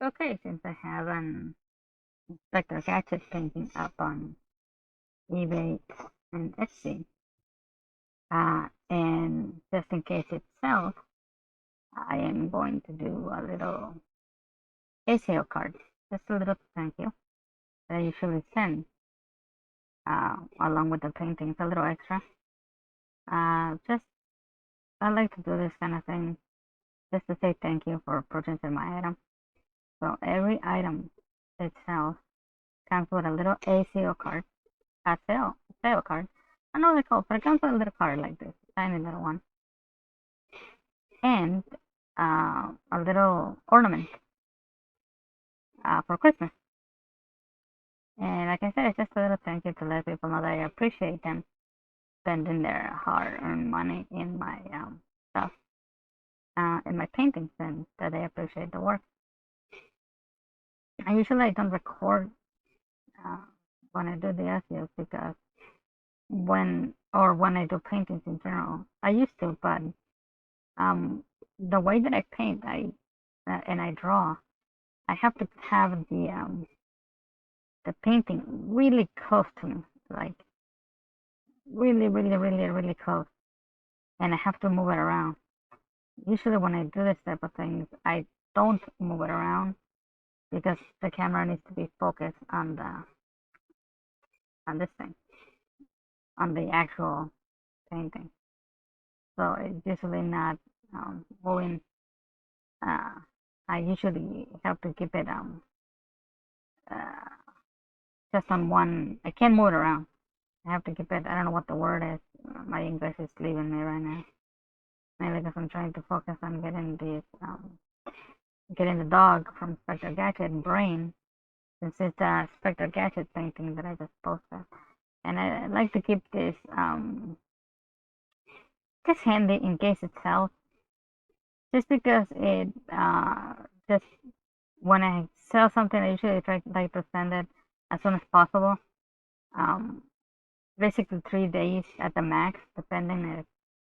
Okay, since I have an Spectre Gadget painting up on eBay and Etsy, and just in case it sells, I am going to do a little Aceo card, just a little thank you that I usually send along with the paintings, a little extra. Just I like to do this kind of thing just to say thank you for purchasing my item. So every item itself comes with a little Aceo card, Aceo card. I know they call it, but it comes with a little card like this, tiny little one, and a little ornament for Christmas. And like I said, it's just a little thank you to let people know that I appreciate them spending their hard-earned money in my stuff, in my paintings, and that they appreciate the work. I usually don't record uh, when I do the SEOs because when I do paintings in general, I used to, but um, the way that I paint, and I draw, I have to have the painting really close to me, like really, really, really, really close, and I have to move it around. Usually, when I do this type of things, I don't move it around because the camera needs to be focused on this thing, on the actual painting. So it's usually not moving. Uh, I usually have to keep it uh, just on one. I can't move it around. I have to keep it. I don't know what the word is. My English is leaving me right now. Maybe because I'm trying to focus on getting the dog from Spectre Gadget and Brain, since it's a Spectre Gadget painting that I just posted. And I like to keep this just handy in case it sells, just because it just when I sell something, I usually try like to send it as soon as possible. Um, Basically 3 days at the max, depending if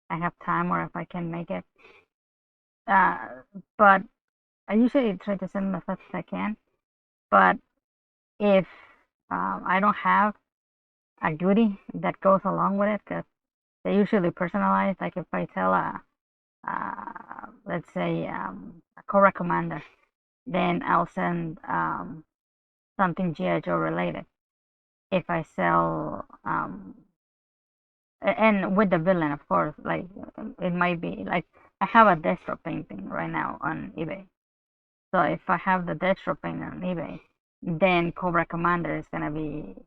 I have time or if I can make it. Uh, but I usually try to send them as fast as I can. But if I don't have a goodie that goes along with it, because they usually personalized. Like if I sell let's say a Cobra Commander, then I'll send something GI Joe related. If I sell and with the villain, of course, like it might be like I have a Destro painting right now on eBay. So if I have the Destro painting on eBay, then Cobra Commander is gonna be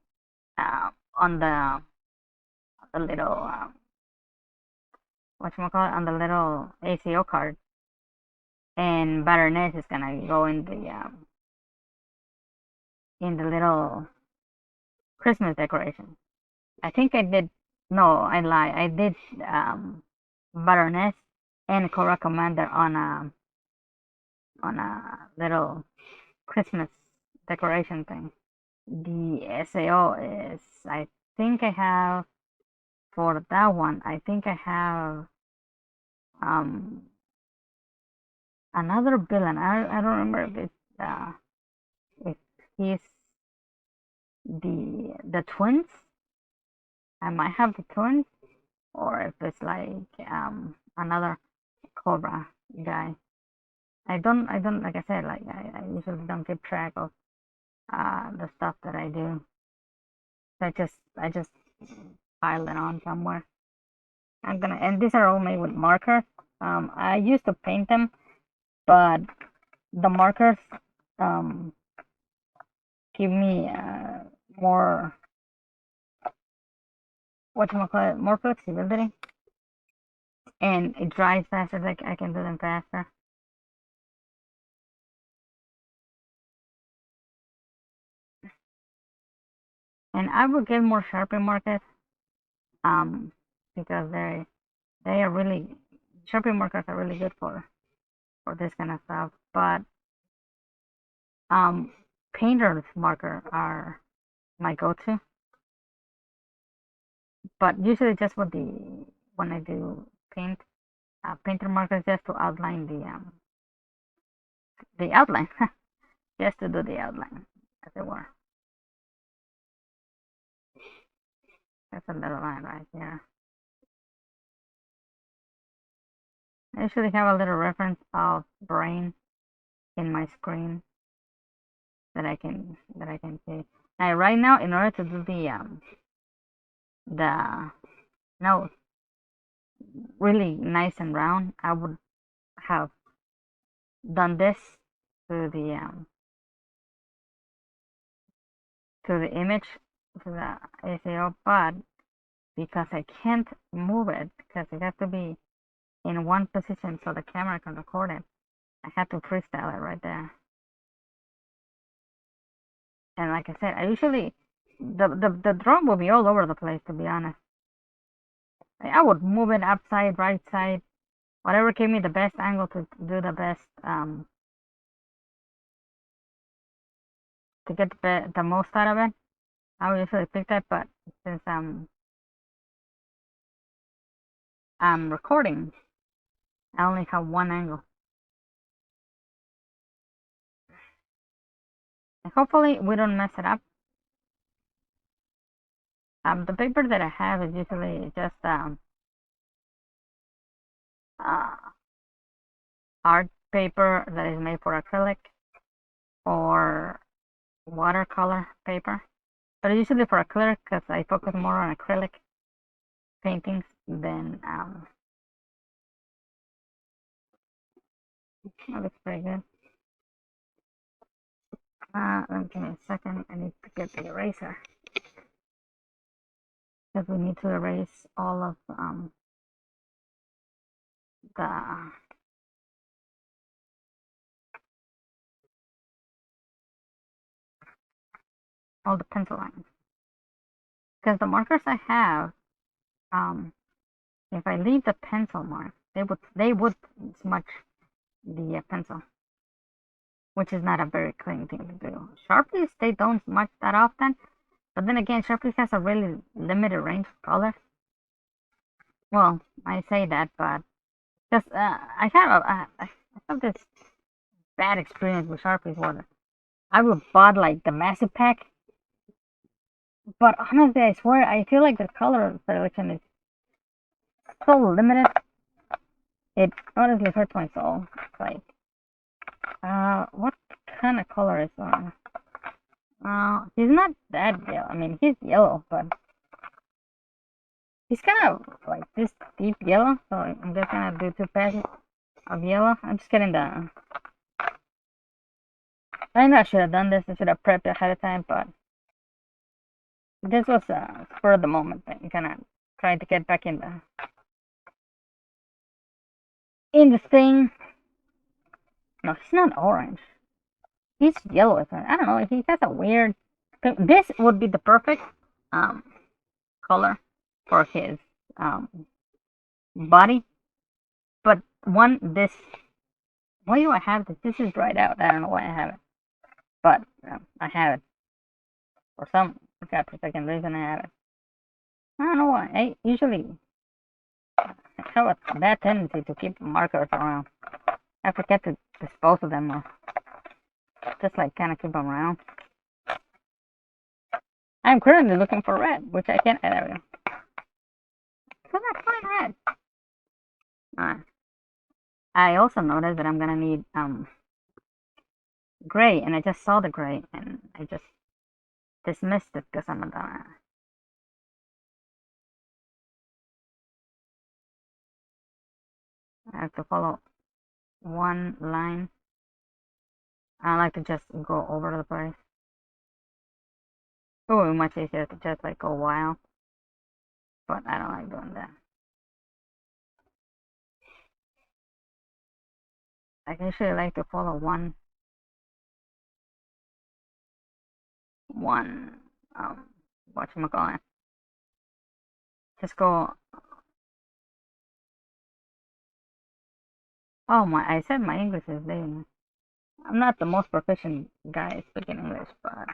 on the little whatchamacallit, on the little ACO card, and Baroness is gonna go in the little Christmas decoration. I think I did. No, I lie. I did Baroness and Cobra Commander on a little Christmas decoration thing. The SAO is, I think I have for that one. I think I have um another villain. I don't remember if he's the twins. I might have the twins, or if it's like another Cobra guy. I don't like I said, like I usually don't keep track of the stuff that I do. I just pile it on somewhere. And these are all made with markers. I used to paint them, but the markers um give me more whatchamacallit, more flexibility, and it dries faster. Like I can do them faster. And I will get more Sharpie markers um because they are really Sharpie markers are really good for this kind of stuff. But um painter's marker are my go-to. But usually just with the when I do painter markers just to outline the outline. just to do the outline, as it were. That's a little line right here. I usually have a little reference of brain in my screen that I can see. Now, right now, in order to do the nose really nice and round, I would have done this to the image, to the Aceo, but because I can't move it because it has to be in one position so the camera can record it, I have to freestyle it right there. And like I said, I usually the drone will be all over the place, to be honest. I would move it upside, right side, whatever gave me the best angle to do the best to get the most out of it. I would usually pick that, but since I'm recording, I only have one angle. And hopefully we don't mess it up. The paper that I have is usually just art paper that is made for acrylic or watercolor paper, but usually for acrylic because I focus more on acrylic paintings than that looks pretty good. Give me a second. I need to get the eraser because we need to erase all of the pencil lines, because the markers I have, if I leave the pencil mark, they would smudge the pencil, which is not a very clean thing to do. Sharpies, they don't smudge that often, but then again, Sharpies has a really limited range of colors. Well, I say that, but because I have this bad experience with Sharpies where I would bought like the massive pack, but honestly, I swear, I feel like the color selection is so limited. It honestly hurts my soul. It's like, what kind of color is on? He's not that yellow. I mean, he's yellow, but he's kind of like this deep yellow. So I'm just gonna do 2 passes of yellow. I'm just getting the. I know I should have done this. I should have prepped ahead of time, but this was a spur of the moment thing. Kind of trying to get back in the thing. No, he's not orange. He's yellow. I don't know. He has a weird. This would be the perfect color for his body. But this. Why do I have this? This is dried out. I don't know why I have it, but I have it for some godforsaken reason. I have it. I don't know why. I usually have a bad tendency to keep markers around. I forget to dispose of them or just like kind of keep them around. I'm currently looking for red, which I can't. There we go. Can I find red? I also noticed that I'm gonna need gray, and I just saw the gray, and I just dismissed it because I'm a dumbass. I have to follow one line. I like to just go over the place. It would be much easier to just like go wild, but I don't like doing that. I usually like to follow one whatchamacallit. Just go. Oh my! I said my English is leaving. I'm not the most proficient guy speaking English, but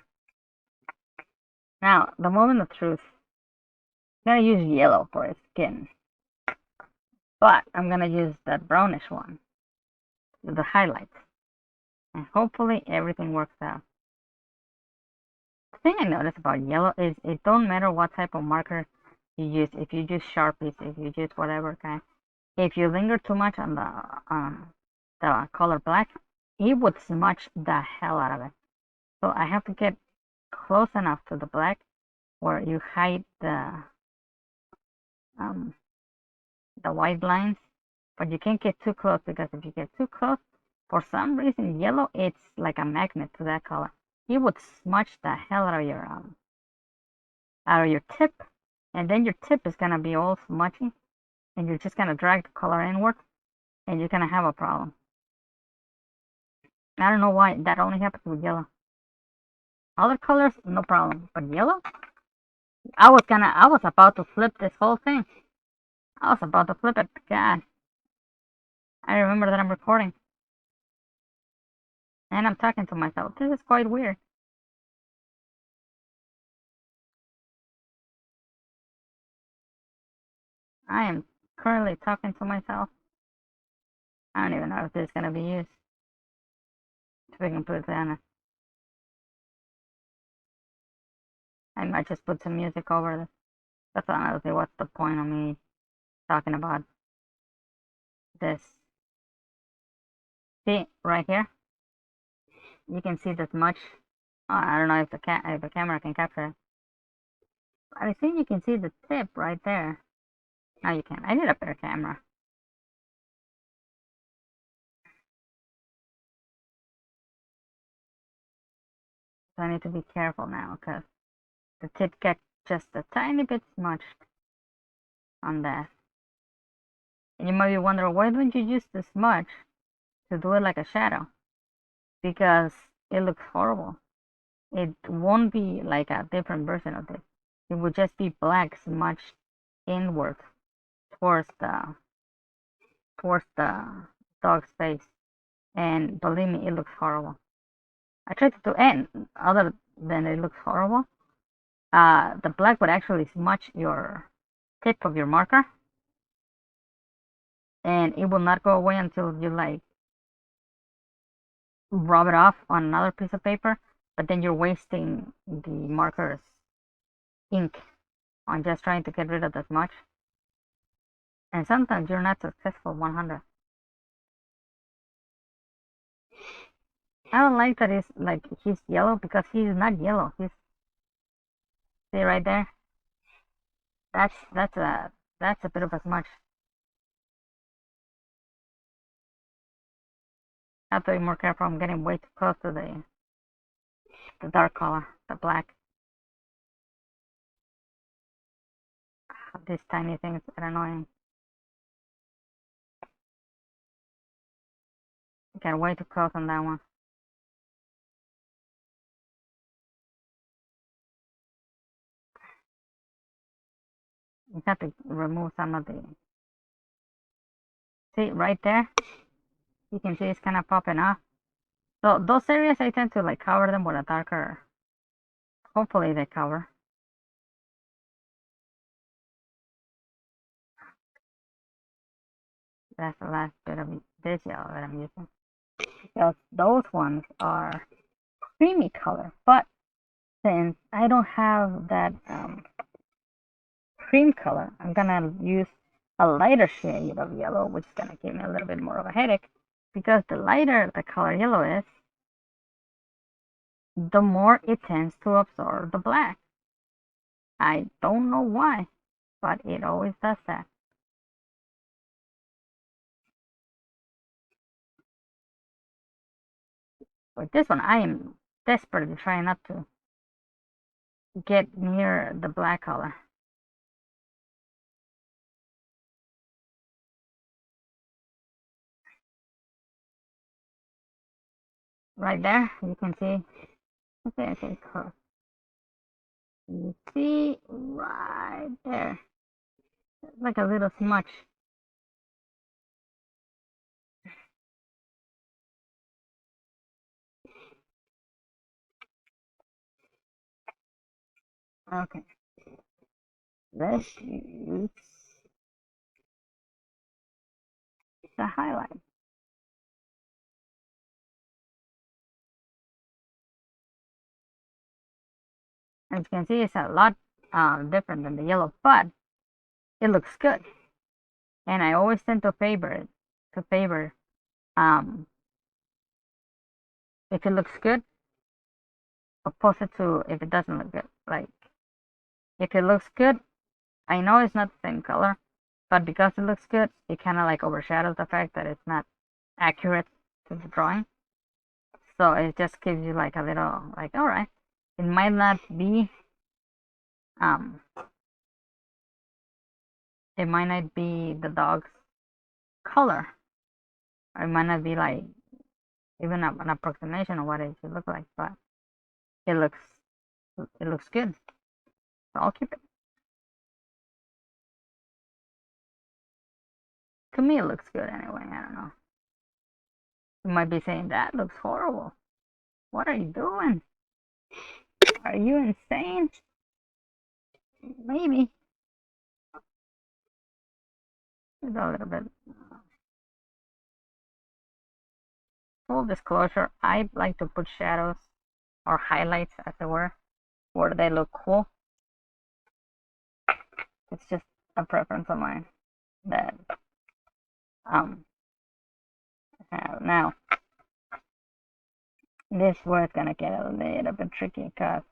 now the moment of truth. I'm gonna use yellow for his skin, but I'm gonna use that brownish one, the highlights. And hopefully everything works out. The thing I noticed about yellow is it don't matter what type of marker you use. If you use Sharpies, if you use whatever kind, if you linger too much on the color black, it would smudge the hell out of it. So I have to get close enough to the black where you hide um the white lines, but you can't get too close because if you get too close, for some reason yellow it's like a magnet to that color. It would smudge the hell out of your tip, and then your tip is gonna be all smudgy, and you're just gonna drag the color inward, and you're gonna have a problem. I don't know why that only happens with yellow. Other colors, no problem, but yellow, I was about to flip this whole thing. I was about to flip it. God, I remember that I'm recording, and I'm talking to myself. This is quite weird. I am currently talking to myself. I don't even know if this is gonna be used. To be completely honest, I might just put some music over this. That's honestly what's the point of me talking about this. See right here, you can see this much. Oh, I don't know if the camera can capture it. I think you can see the tip right there. No, you can't. I need a better camera. So I need to be careful now because the tip gets just a tiny bit smudged on that. And you might be wondering, why don't you use the smudge to do it like a shadow? Because it looks horrible. It won't be like a different version of this. It would just be black smudged inward towards the dog's face. And believe me, it looks horrible. I tried to do, and other than it looks horrible, the black would actually smudge your tip of your marker, and it will not go away until you like rub it off on another piece of paper. But then you're wasting the marker's ink on just trying to get rid of the smudge, and sometimes you're not successful 100. I don't like that it's like he's yellow because he's not yellow. He's, see right there. That's a bit of a smudge. I have to be more careful. I'm getting way too close to the dark color, the black. These tiny things are annoying. I got way too close on that one. You have to remove some of the. See right there. You can see it's kind of popping off. So those areas I tend to like cover them with a darker. Hopefully they cover. That's the last bit of this yellow that I'm using. Because those ones are creamy color, but since I don't have that cream color, I'm gonna use a lighter shade of yellow, which is gonna give me a little bit more of a headache. Because the lighter the color yellow is, the more it tends to absorb the black. I don't know why, but it always does that. With this one, I am desperately trying not to get near the black color. Right there, you can see. Okay, close. You see right there, it's like a little smudge. Okay, let's use the highlight. As you can see, it's a lot different than the yellow, but it looks good. And I always tend to favor um, if it looks good, opposite to if it doesn't look good. Like, if it looks good, I know it's not the same color, but because it looks good, it kind of like overshadows the fact that it's not accurate to the drawing. So it just gives you like a little, like, all right, it might not be, um, it might not be the dog's color, or it might not be like even an approximation of what it should look like, but it looks, it looks good. So I'll keep it. To me, it looks good anyway. I don't know. You might be saying that looks horrible. What are you doing? Are you insane? Maybe. It's a little bit. Full disclosure, I like to put shadows or highlights, as it were, where they look cool. It's just a preference of mine that um now this where it's gonna get a little bit tricky because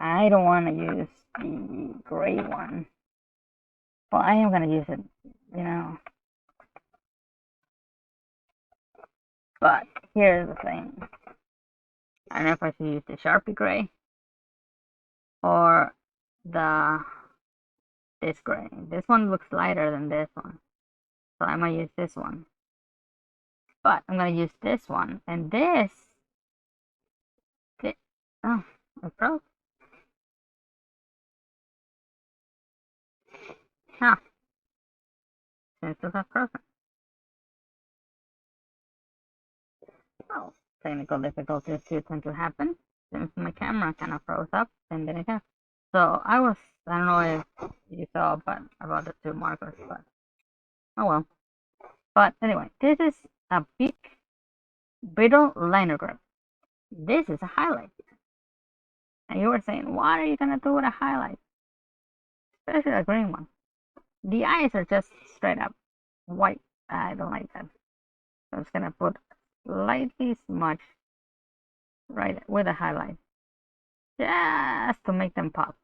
I don't want to use the gray one. Well, I am gonna use it, you know. But here's the thing. I don't know if I should use the Sharpie gray or this gray. This one looks lighter than this one, so I might use this one. But I'm gonna use this one and this. Oh, it broke. Huh? Seems to have frozen. Well, technical difficulties do tend to happen since my camera kind of froze up and then it has. So I don't know if you saw, but about the two markers, but oh well. But anyway, this is a big brittle liner grip. This is a highlight. And you were saying, what are you gonna do with a highlight? Especially a green one. The eyes are just straight up white. I don't like that. So I'm just gonna put slightly smudge right with a highlight. Just to make them pop.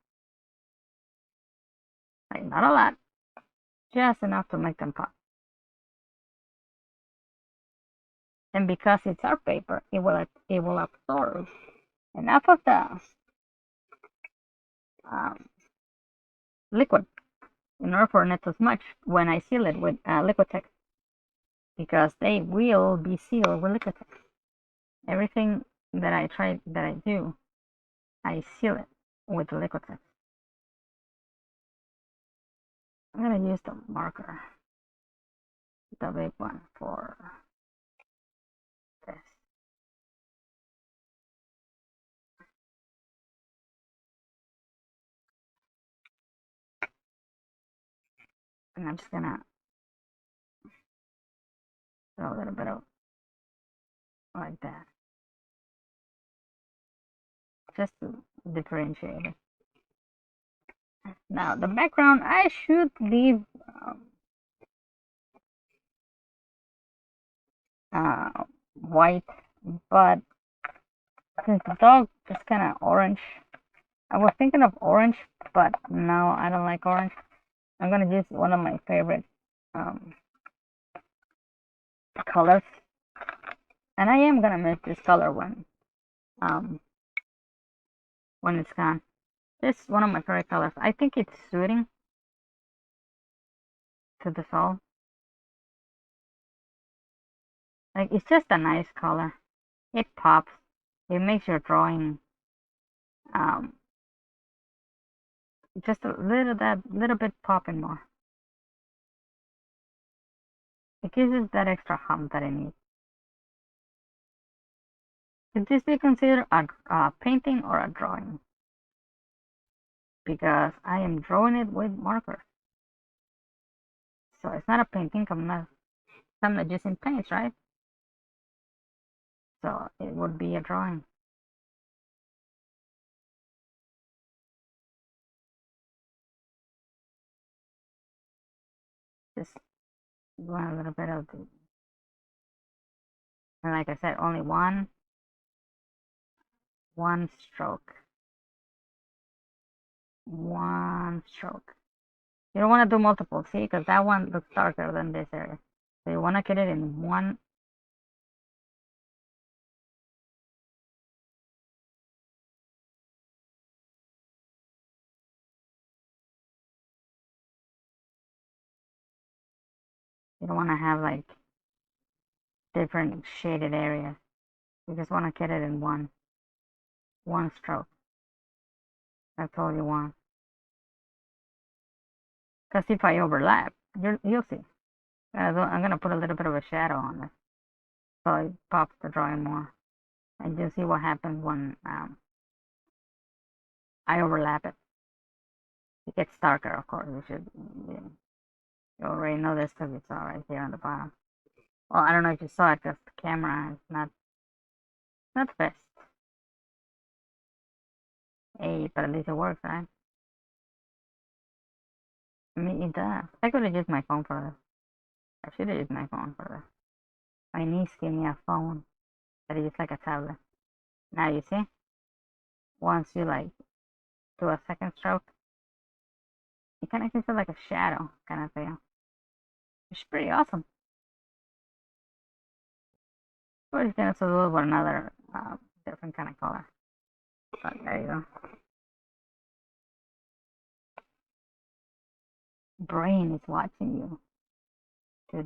Like not a lot. Just enough to make them pop. And because it's art paper, it will absorb enough of the liquid in order for it to smudge when I seal it with Liquitex, because they will be sealed with Liquitex. Everything that I do, I seal it with Liquitex. I'm gonna use the marker, the big one, for this. And I'm just gonna throw a little bit of like that, just to differentiate it. Now the background, I should leave white, but since the dog is kind of orange, I was thinking of orange, but no, I don't like orange. I'm gonna use one of my favorite colors, and I am gonna miss this color when it's gone. This is one of my favorite colors. I think it's suiting to the soul. Like, it's just a nice color. It pops. It makes your drawing um just a little bit popping more. It gives us that extra hump that it needs. Could this be considered a painting or a drawing? Because I am drawing it with markers. So it's not a painting. I'm not using paints, right? So it would be a drawing. Just doing a little bit of the, and like I said, only one stroke. One stroke. You don't want to do multiple, see, because that one looks darker than this area. So you want to get it in one. You don't want to have like different shaded areas. You just want to get it in one stroke. That's all you want. Because if I overlap, you'll see. I'm gonna put a little bit of a shadow on it, so it pops the drawing more, and you'll see what happens when I overlap it. It gets darker, of course. You already know this because it's all right here on the bottom. Well, I don't know if you saw it because the camera is not the best. Hey, but at least it works, right? I mean, it does. I could have used my phone for this. I should have used my phone for this. My niece gave me a phone that is like a tablet. Now you see, once you like do a second stroke, it kind of gives it like a shadow kind of thing. It's pretty awesome. But you can also do it with another different kind of color. But there you go. Brain is watching you. Go,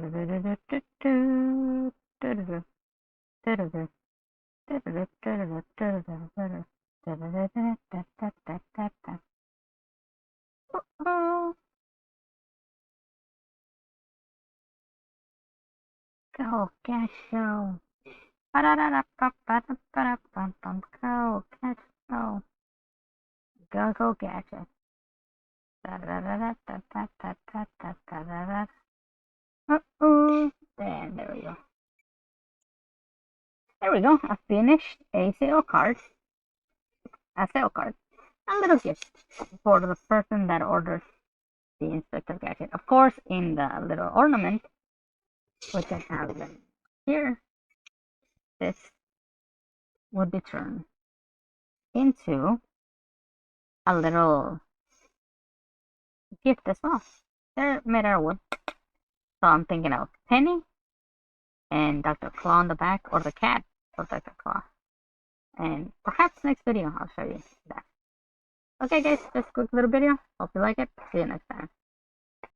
Casio. Go, Casio. Go, gadget. There we go. There we go. A finished Aceo card. A sale card. A little gift for the person that orders the Inspector Gadget. Of course, in the little ornament, which I have here, this would be turned into a little gift as well. They're made out of wood. So I'm thinking of Penny and Dr. Claw on the back, or the cat of Dr. Claw. And perhaps next video I'll show you that. Okay guys, just a quick little video. Hope you like it. See you next time.